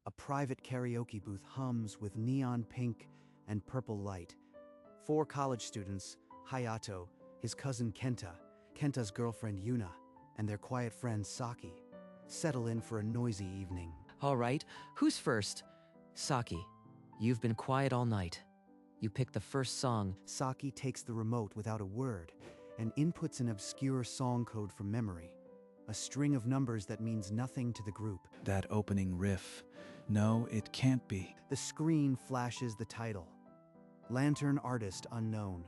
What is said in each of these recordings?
A private karaoke booth hums with neon pink and purple light. 4 college students, Hayato, his cousin Kenta, Kenta's girlfriend Yuna, and their quiet friend Saki, settle in for a noisy evening. All right, who's first? Saki, you've been quiet all night. You pick the first song. Saki takes the remote without a word and inputs an obscure song code from memory, a string of numbers that means nothing to the group. That opening riff. No, it can't be. The screen flashes the title, Lantern Artist Unknown,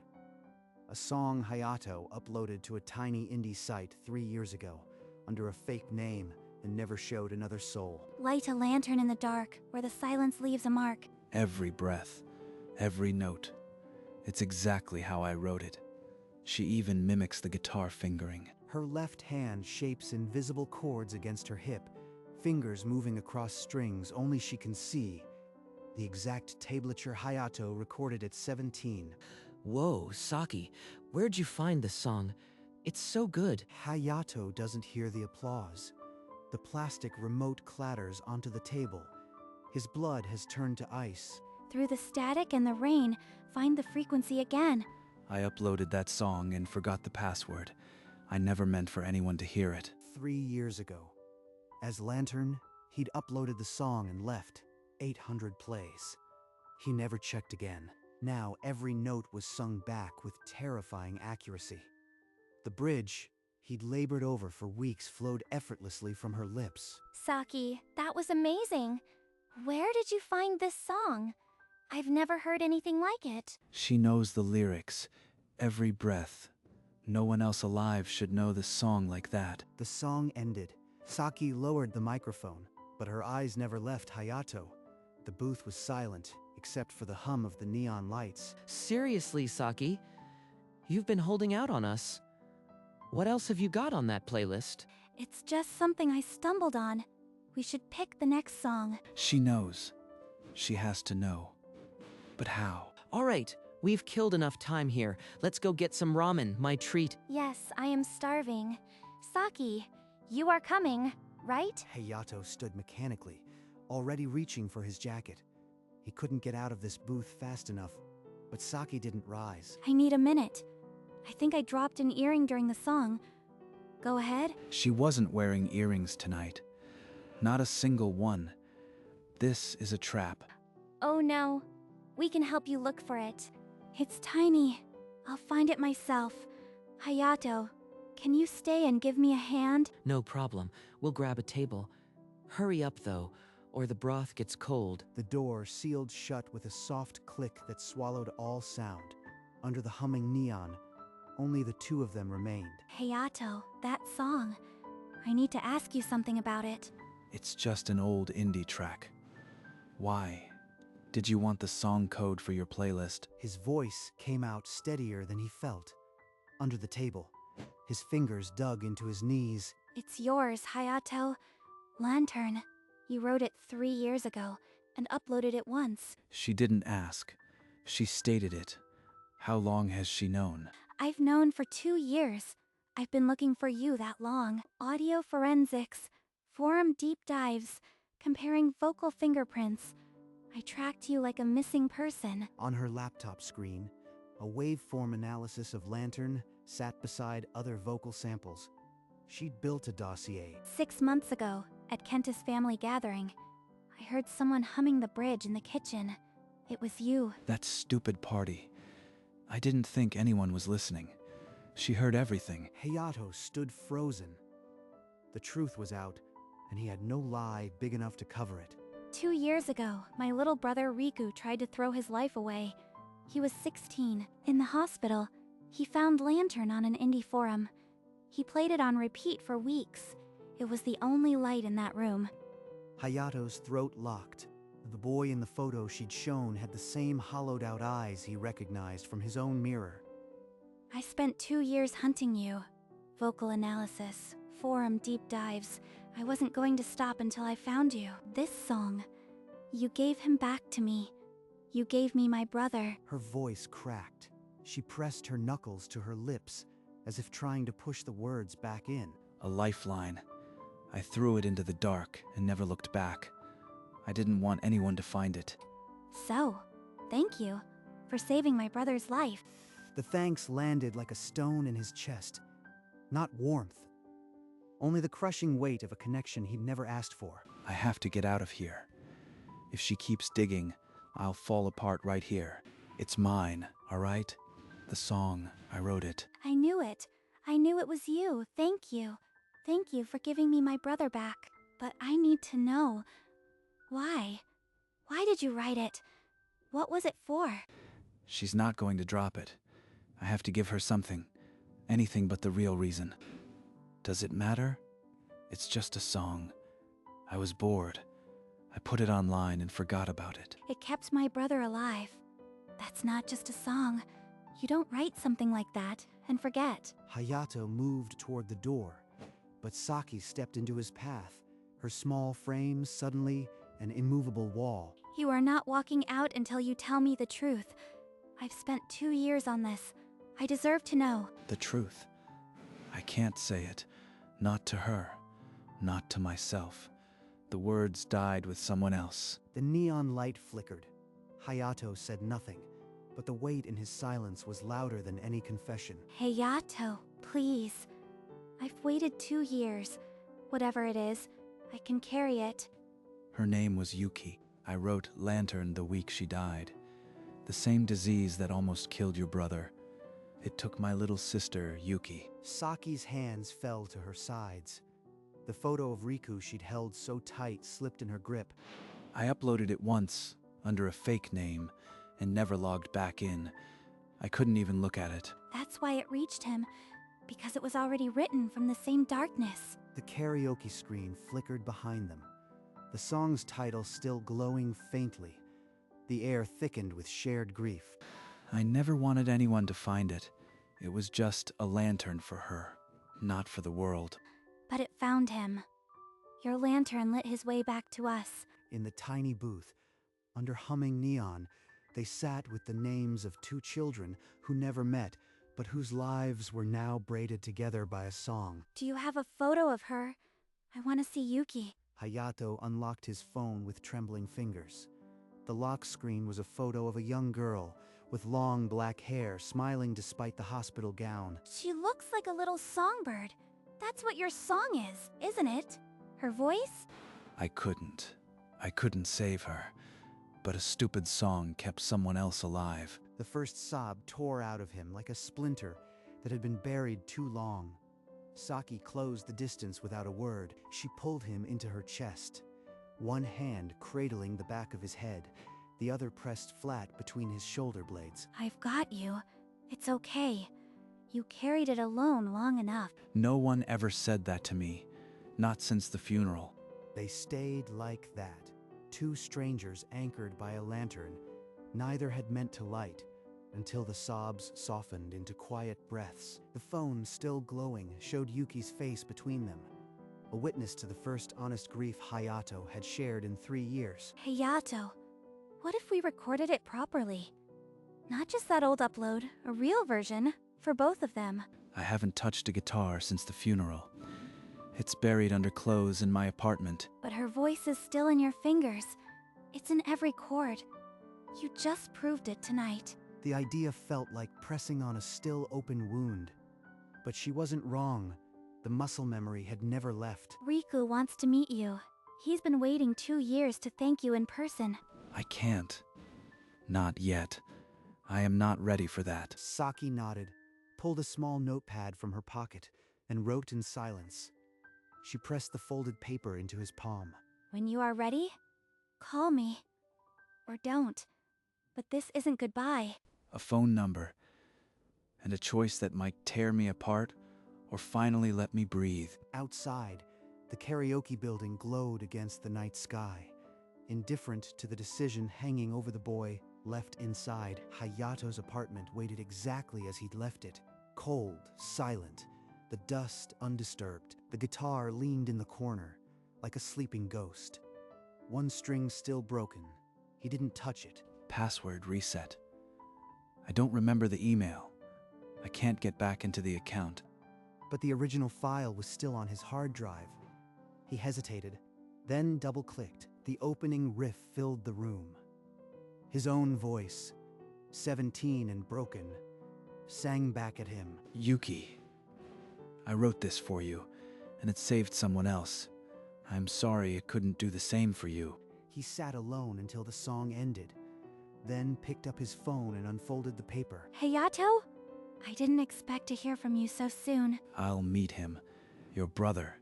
a song Hayato uploaded to a tiny indie site 3 years ago under a fake name and never showed another soul. Light a lantern in the dark where the silence leaves a mark. Every breath, every note. It's exactly how I wrote it. She even mimics the guitar fingering. Her left hand shapes invisible chords against her hip, fingers moving across strings only she can see. The exact tablature Hayato recorded at 17. Whoa, Saki, where'd you find this song? It's so good. Hayato doesn't hear the applause. The plastic remote clatters onto the table. His blood has turned to ice. Through the static and the rain, find the frequency again. I uploaded that song and forgot the password. I never meant for anyone to hear it. 3 years ago. As Lantern, he'd uploaded the song and left. 800 plays. He never checked again. Now every note was sung back with terrifying accuracy. The bridge he'd labored over for weeks flowed effortlessly from her lips. Saki, that was amazing. Where did you find this song? I've never heard anything like it. She knows the lyrics, every breath. No one else alive should know the song like that. The song ended. Saki lowered the microphone, but her eyes never left Hayato. The booth was silent, except for the hum of the neon lights. Seriously, Saki, you've been holding out on us. What else have you got on that playlist? It's just something I stumbled on. We should pick the next song. She knows. She has to know. But how? All right, we've killed enough time here. Let's go get some ramen, my treat. Yes, I am starving. Saki, you are coming, right? Hayato stood mechanically, already reaching for his jacket. He couldn't get out of this booth fast enough, but Saki didn't rise. I need a minute. I think I dropped an earring during the song. Go ahead. She wasn't wearing earrings tonight. Not a single one. This is a trap. Oh no. We can help you look for it. It's tiny. I'll find it myself. Hayato, can you stay and give me a hand? No problem. We'll grab a table. Hurry up, though, or the broth gets cold. The door sealed shut with a soft click that swallowed all sound. Under the humming neon, only the two of them remained. Hayato, that song. I need to ask you something about it. It's just an old indie track. Why? Did you want the song code for your playlist? His voice came out steadier than he felt. Under the table, his fingers dug into his knees. It's yours, Hayato. Lantern. You wrote it 3 years ago and uploaded it once. She didn't ask. She stated it. How long has she known? I've known for 2 years. I've been looking for you that long. Audio forensics, forum deep dives, comparing vocal fingerprints. I tracked you like a missing person. On her laptop screen, a waveform analysis of Lantern sat beside other vocal samples. She'd built a dossier. 6 months ago, at Kenta's family gathering, I heard someone humming the bridge in the kitchen. It was you. That stupid party. I didn't think anyone was listening. She heard everything. Hayato stood frozen. The truth was out, and he had no lie big enough to cover it. 2 years ago, my little brother Riku tried to throw his life away. He was 16. In the hospital, he found Lantern on an indie forum. He played it on repeat for weeks. It was the only light in that room. Hayato's throat locked. The boy in the photo she'd shown had the same hollowed-out eyes he recognized from his own mirror. I spent 2 years hunting you. Vocal analysis, forum deep dives. I wasn't going to stop until I found you. This song. You gave him back to me. You gave me my brother. Her voice cracked. She pressed her knuckles to her lips, as if trying to push the words back in. A lifeline. I threw it into the dark and never looked back. I didn't want anyone to find it. So, thank you for saving my brother's life. The thanks landed like a stone in his chest. Not warmth, only the crushing weight of a connection he'd never asked for. I have to get out of here. If she keeps digging, I'll fall apart right here. It's mine, all right? The song, I wrote it. I knew it. I knew it was you. Thank you. Thank you for giving me my brother back. But I need to know. Why? Why did you write it? What was it for? She's not going to drop it. I have to give her something. Anything but the real reason. Does it matter? It's just a song. I was bored. I put it online and forgot about it. It kept my brother alive. That's not just a song. You don't write something like that and forget. Hayato moved toward the door, but Saki stepped into his path, her small frame suddenly an immovable wall. You are not walking out until you tell me the truth. I've spent 2 years on this. I deserve to know. The truth. I can't say it. Not to her. Not to myself. The words died with someone else. The neon light flickered. Hayato said nothing, but the weight in his silence was louder than any confession. Hayato, please. I've waited 2 years. Whatever it is, I can carry it. Her name was Yuki. I wrote Lantern the week she died. The same disease that almost killed your brother. It took my little sister, Yuki. Saki's hands fell to her sides. The photo of Riku she'd held so tight slipped in her grip. I uploaded it once, under a fake name, and never logged back in. I couldn't even look at it. That's why it reached him, because it was already written from the same darkness. The karaoke screen flickered behind them, the song's title still glowing faintly. The air thickened with shared grief. I never wanted anyone to find it. It was just a lantern for her, not for the world. But it found him. Your lantern lit his way back to us. In the tiny booth, under humming neon, they sat with the names of 2 children who never met, but whose lives were now braided together by a song. Do you have a photo of her? I want to see Yuki. Hayato unlocked his phone with trembling fingers. The lock screen was a photo of a young girl with long black hair smiling despite the hospital gown. She looks like a little songbird. That's what your song is, isn't it? Her voice? I couldn't save her. But a stupid song kept someone else alive. The first sob tore out of him like a splinter that had been buried too long. Saki closed the distance without a word. She pulled him into her chest, one hand cradling the back of his head, the other pressed flat between his shoulder blades. I've got you. It's okay. You carried it alone long enough. No one ever said that to me. Not since the funeral. They stayed like that, 2 strangers anchored by a lantern. Neither had meant to light, until the sobs softened into quiet breaths. The phone, still glowing, showed Yuki's face between them, a witness to the first honest grief Hayato had shared in 3 years. Hayato, what if we recorded it properly? Not just that old upload, a real version, for both of them. I haven't touched a guitar since the funeral. It's buried under clothes in my apartment. But her voice is still in your fingers. It's in every chord. You just proved it tonight. The idea felt like pressing on a still open wound. But she wasn't wrong. The muscle memory had never left. Riku wants to meet you. He's been waiting 2 years to thank you in person. I can't. Not yet. I am not ready for that. Saki nodded, pulled a small notepad from her pocket, and wrote in silence. She pressed the folded paper into his palm. When you are ready, call me. Or don't. But this isn't goodbye. A phone number. And a choice that might tear me apart or finally let me breathe. Outside, the karaoke building glowed against the night sky. Indifferent to the decision hanging over the boy left inside, Hayato's apartment waited exactly as he'd left it. Cold, silent, the dust undisturbed. The guitar leaned in the corner, like a sleeping ghost. One string still broken. He didn't touch it. Password reset. I don't remember the email. I can't get back into the account. But the original file was still on his hard drive. He hesitated, then double-clicked. The opening riff filled the room. His own voice, 17 and broken, sang back at him. Yuki, I wrote this for you, and it saved someone else. I'm sorry it couldn't do the same for you. He sat alone until the song ended, then picked up his phone and unfolded the paper. Hayato? I didn't expect to hear from you so soon. I'll meet him. Your brother.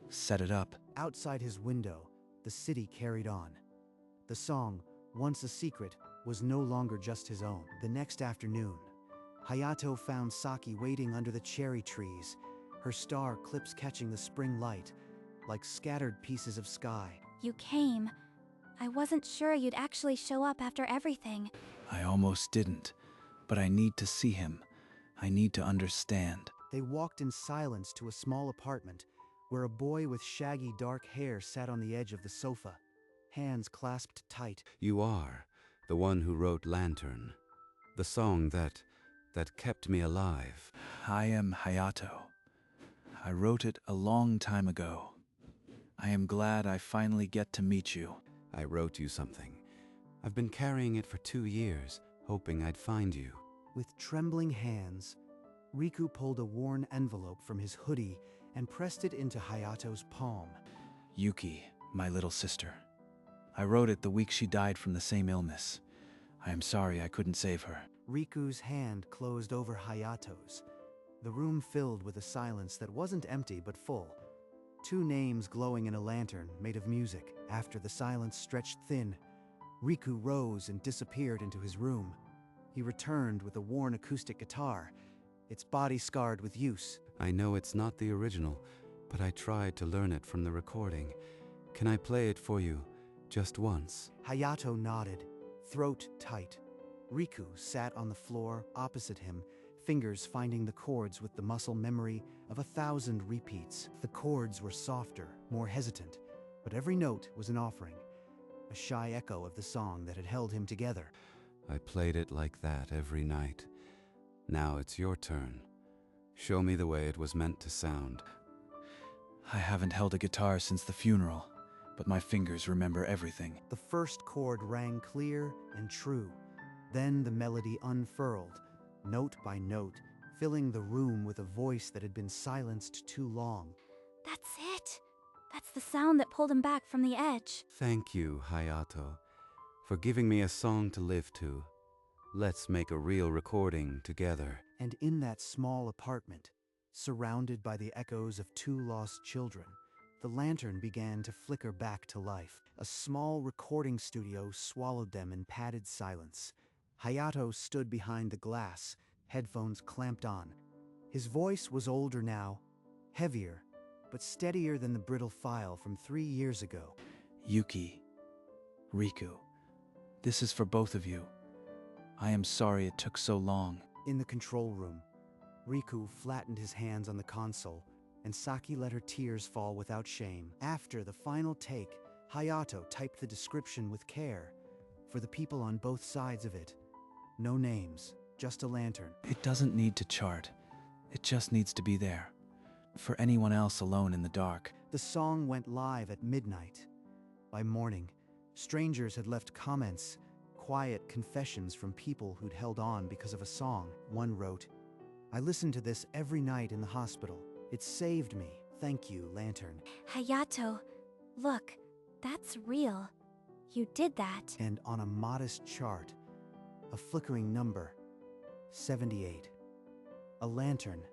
Set it up. Outside his window, the city carried on. The song, once a secret, was no longer just his own. The next afternoon, Hayato found Saki waiting under the cherry trees, her star clips catching the spring light, like scattered pieces of sky. You came. I wasn't sure you'd actually show up after everything. I almost didn't, but I need to see him. I need to understand. They walked in silence to a small apartment where a boy with shaggy dark hair sat on the edge of the sofa, hands clasped tight. You are the one who wrote Lantern, the song that kept me alive. I am Hayato. I wrote it a long time ago. I am glad I finally get to meet you. I wrote you something. I've been carrying it for 2 years, hoping I'd find you. With trembling hands, Riku pulled a worn envelope from his hoodie and pressed it into Hayato's palm. Yuki, my little sister. I wrote it the week she died from the same illness. I am sorry I couldn't save her. Riku's hand closed over Hayato's. The room filled with a silence that wasn't empty but full. 2 names glowing in a lantern made of music. After the silence stretched thin, Riku rose and disappeared into his room. He returned with a worn acoustic guitar, its body scarred with use. I know it's not the original, but I tried to learn it from the recording. Can I play it for you, just once? Hayato nodded, throat tight. Riku sat on the floor opposite him, fingers finding the chords with the muscle memory of 1,000 repeats. The chords were softer, more hesitant, but every note was an offering, a shy echo of the song that had held him together. I played it like that every night. Now it's your turn. Show me the way it was meant to sound. I haven't held a guitar since the funeral, but my fingers remember everything. The first chord rang clear and true. Then the melody unfurled, note by note, filling the room with a voice that had been silenced too long. That's it. That's the sound that pulled him back from the edge. Thank you, Hayato, for giving me a song to live to. Let's make a real recording together. And in that small apartment, surrounded by the echoes of 2 lost children, the lantern began to flicker back to life. A small recording studio swallowed them in padded silence. Hayato stood behind the glass, headphones clamped on. His voice was older now, heavier, but steadier than the brittle file from 3 years ago. Yuki, Riku, this is for both of you. I am sorry it took so long. In the control room, Riku flattened his hands on the console, and Saki let her tears fall without shame. After the final take, Hayato typed the description with care, for the people on both sides of it. No names, just a lantern. It doesn't need to chart. It just needs to be there. For anyone else alone in the dark. The song went live at midnight. By morning, strangers had left comments, quiet confessions from people who'd held on because of a song. One wrote, "I listened to this every night in the hospital. It saved me. Thank you, Lantern." Hayato, look, that's real. You did that. And on a modest chart, a flickering number, 78. A lantern,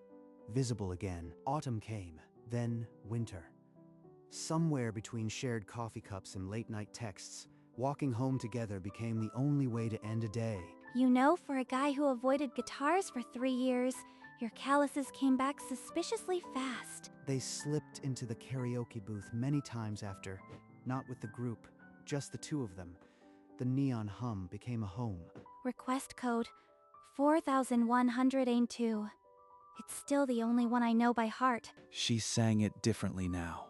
visible again. Autumn came, then winter. Somewhere between shared coffee cups and late-night texts, walking home together became the only way to end a day. You know, for a guy who avoided guitars for 3 years, your calluses came back suspiciously fast. They slipped into the karaoke booth many times after, not with the group, just the 2 of them. The neon hum became a home. Request code 4102. It's still the only one I know by heart. She sang it differently now.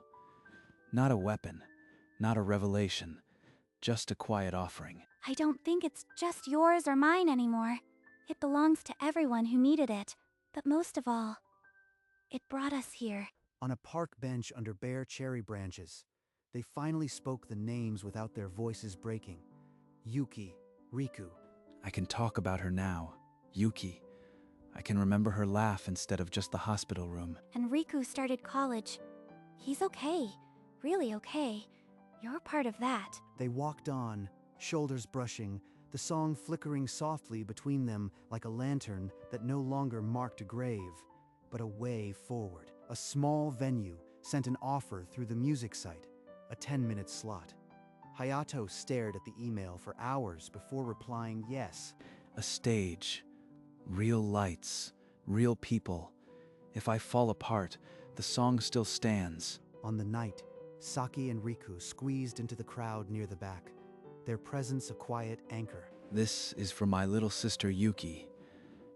Not a weapon, not a revelation, just a quiet offering. I don't think it's just yours or mine anymore. It belongs to everyone who needed it. But most of all, it brought us here. On a park bench under bare cherry branches, They finally spoke the names without their voices breaking. Yuki, Riku. I can talk about her now. Yuki. I can remember her laugh instead of just the hospital room. And Riku started college. He's okay. Really okay. You're part of that. They walked on, shoulders brushing, the song flickering softly between them like a lantern that no longer marked a grave, but a way forward. A small venue sent an offer through the music site, a 10-minute slot. Hayato stared at the email for hours before replying yes. A stage. Real lights. Real people. If I fall apart, the song still stands. On the night, Saki and Riku squeezed into the crowd near the back, their presence a quiet anchor. This is for my little sister Yuki,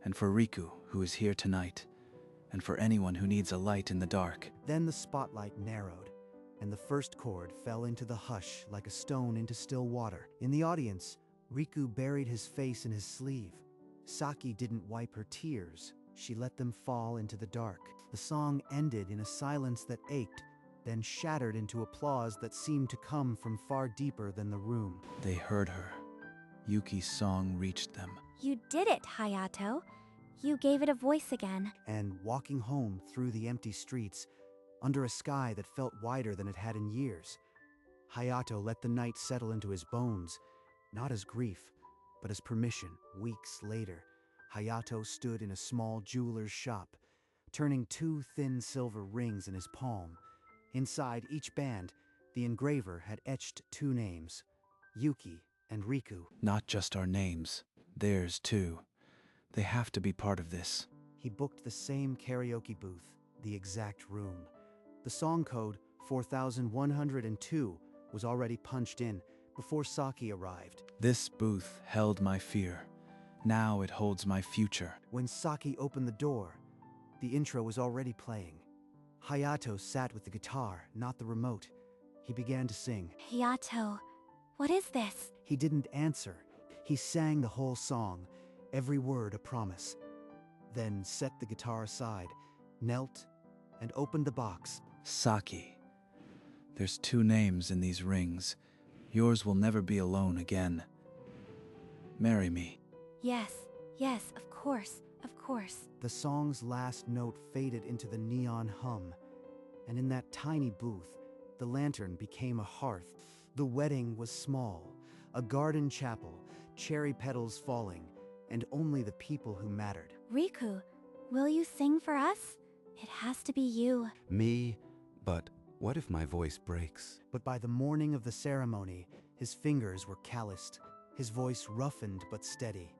and for Riku, who is here tonight, and for anyone who needs a light in the dark. Then the spotlight narrowed, and the first chord fell into the hush like a stone into still water. In the audience, Riku buried his face in his sleeve. Saki didn't wipe her tears. She let them fall into the dark. The song ended in a silence that ached, then shattered into applause that seemed to come from far deeper than the room. They heard her. Yuki's song reached them. You did it, Hayato. You gave it a voice again. And walking home through the empty streets, under a sky that felt wider than it had in years, Hayato let the night settle into his bones, not as grief, but as permission. Weeks later, Hayato stood in a small jeweler's shop, turning 2 thin silver rings in his palm. Inside each band, the engraver had etched 2 names, Yuki and Riku. Not just our names, theirs too. They have to be part of this. He booked the same karaoke booth, the exact room. The song code 4102 was already punched in before Saki arrived. This booth held my fear. Now it holds my future. When Saki opened the door, the intro was already playing. Hayato sat with the guitar, not the remote. He began to sing. Hayato, what is this? He didn't answer. He sang the whole song, every word a promise. Then set the guitar aside, knelt, and opened the box. Saki. There's 2 names in these rings. Yours will never be alone again. Marry me. Yes, of course, of course. The song's last note faded into the neon hum, and in that tiny booth, the lantern became a hearth. The wedding was small, a garden chapel, cherry petals falling, and only the people who mattered. Riku, will you sing for us? It has to be you. Me? But what if my voice breaks? But by the morning of the ceremony, his fingers were calloused, his voice roughened but steady.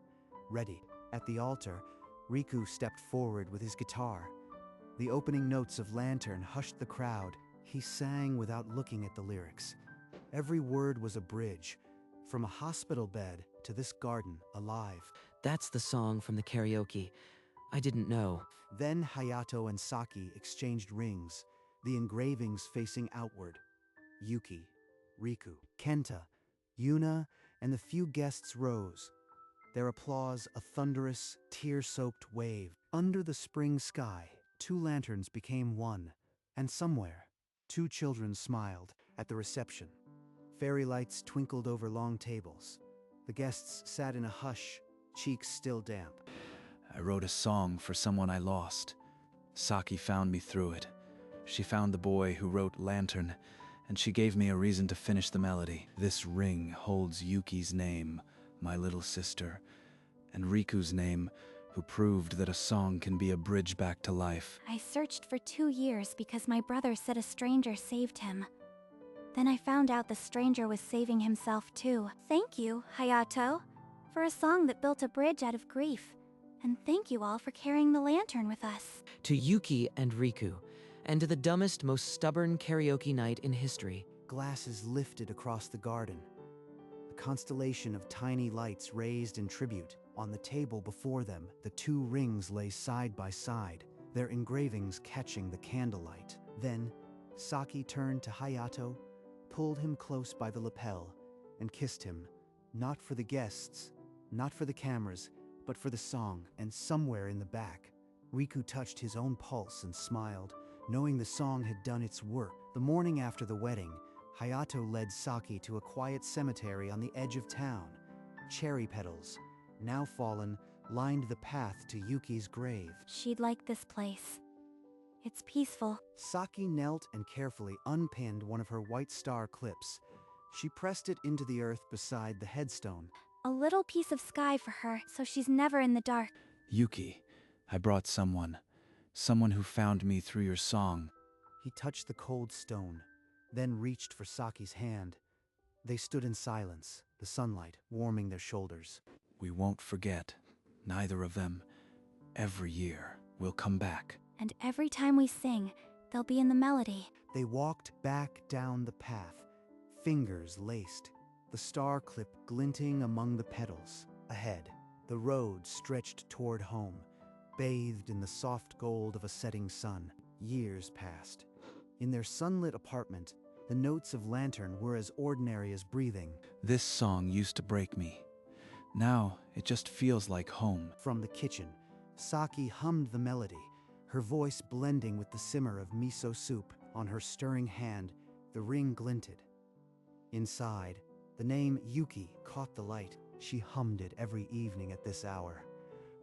Ready. At the altar, Riku stepped forward with his guitar. The opening notes of Lantern hushed the crowd. He sang without looking at the lyrics. Every word was a bridge, from a hospital bed to this garden alive. That's the song from the karaoke. I didn't know. Then Hayato and Saki exchanged rings, the engravings facing outward. Yuki, Riku, Kenta, Yuna, and the few guests rose. Their applause a thunderous, tear-soaked wave. Under the spring sky, 2 lanterns became one, and somewhere, 2 children smiled. At the reception, fairy lights twinkled over long tables. The guests sat in a hush, cheeks still damp. I wrote a song for someone I lost. Saki found me through it. She found the boy who wrote Lantern, and she gave me a reason to finish the melody. This ring holds Yuki's name, my little sister, and Riku's name, who proved that a song can be a bridge back to life. I searched for 2 years because my brother said a stranger saved him. Then I found out the stranger was saving himself too. Thank you, Hayato, for a song that built a bridge out of grief. And thank you all for carrying the lantern with us. To Yuki and Riku, and to the dumbest, most stubborn karaoke night in history. Glasses lifted across the garden. The constellation of tiny lights raised in tribute. On the table before them, the 2 rings lay side by side, their engravings catching the candlelight. Then, Saki turned to Hayato, pulled him close by the lapel, and kissed him, not for the guests, not for the cameras, but for the song. And somewhere in the back, Riku touched his own pulse and smiled, knowing the song had done its work. The morning after the wedding, Hayato led Saki to a quiet cemetery on the edge of town. Cherry petals, now fallen, lined the path to Yuki's grave. She'd like this place. It's peaceful. Saki knelt and carefully unpinned one of her white star clips. She pressed it into the earth beside the headstone. A little piece of sky for her, so she's never in the dark. Yuki, I brought someone. Someone who found me through your song. He touched the cold stone, then reached for Saki's hand. They stood in silence, the sunlight warming their shoulders. We won't forget. Neither of them. Every year, we'll come back. And every time we sing, they'll be in the melody. They walked back down the path, fingers laced, the star clip glinting among the petals. Ahead, the road stretched toward home, bathed in the soft gold of a setting sun. Years passed. In their sunlit apartment, the notes of lantern were as ordinary as breathing. This song used to break me. Now, it just feels like home. From the kitchen, Saki hummed the melody, her voice blending with the simmer of miso soup. On her stirring hand, the ring glinted. Inside, the name Yuki caught the light. She hummed it every evening at this hour.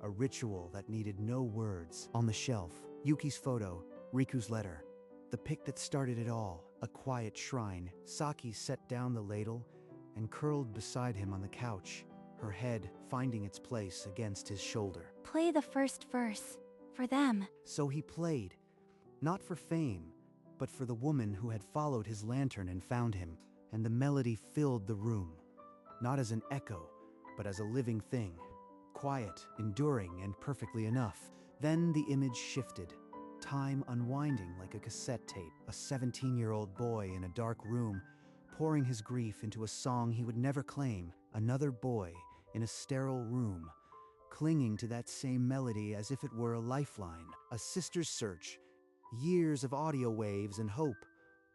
A ritual that needed no words. On the shelf, Yuki's photo, Riku's letter, the pic that started it all, a quiet shrine. Saki set down the ladle and curled beside him on the couch, her head finding its place against his shoulder. Play the first verse. For them. So he played, not for fame, but for the woman who had followed his lantern and found him. And the melody filled the room, not as an echo, but as a living thing, quiet, enduring, and perfectly enough. Then the image shifted, time unwinding like a cassette tape. A 17-year-old boy in a dark room, pouring his grief into a song he would never claim. Another boy in a sterile room, clinging to that same melody as if it were a lifeline. A sister's search, years of audio waves and hope,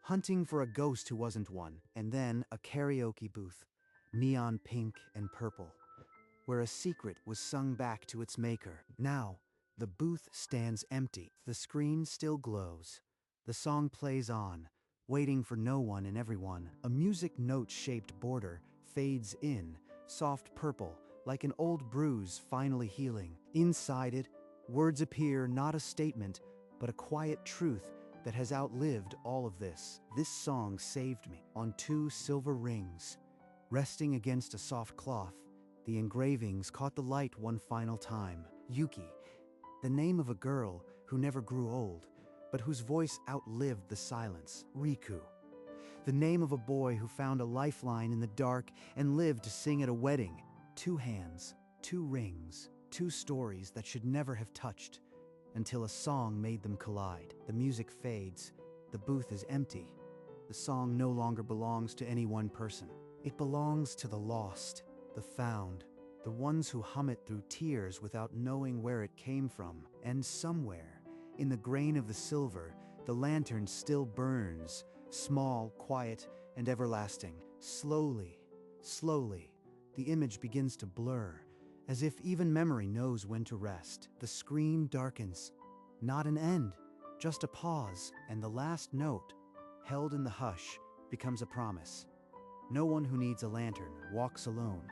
hunting for a ghost who wasn't one. And then a karaoke booth, neon pink and purple, where a secret was sung back to its maker. Now, the booth stands empty. The screen still glows. The song plays on, waiting for no one and everyone. A music note-shaped border fades in, soft purple, like an old bruise finally healing. Inside it, words appear, not a statement, but a quiet truth that has outlived all of this. This song saved me. On 2 silver rings, resting against a soft cloth, the engravings caught the light one final time. Yuki, the name of a girl who never grew old, but whose voice outlived the silence. Riku, the name of a boy who found a lifeline in the dark and lived to sing at a wedding. 2 hands, 2 rings, 2 stories that should never have touched, until a song made them collide. The music fades, the booth is empty. The song no longer belongs to any one person. It belongs to the lost, the found, the ones who hum it through tears without knowing where it came from. And somewhere, in the grain of the silver, the lantern still burns, small, quiet, and everlasting. Slowly, slowly, the image begins to blur, as if even memory knows when to rest. The screen darkens. Not an end, just a pause, and the last note, held in the hush, becomes a promise. No one who needs a lantern walks alone.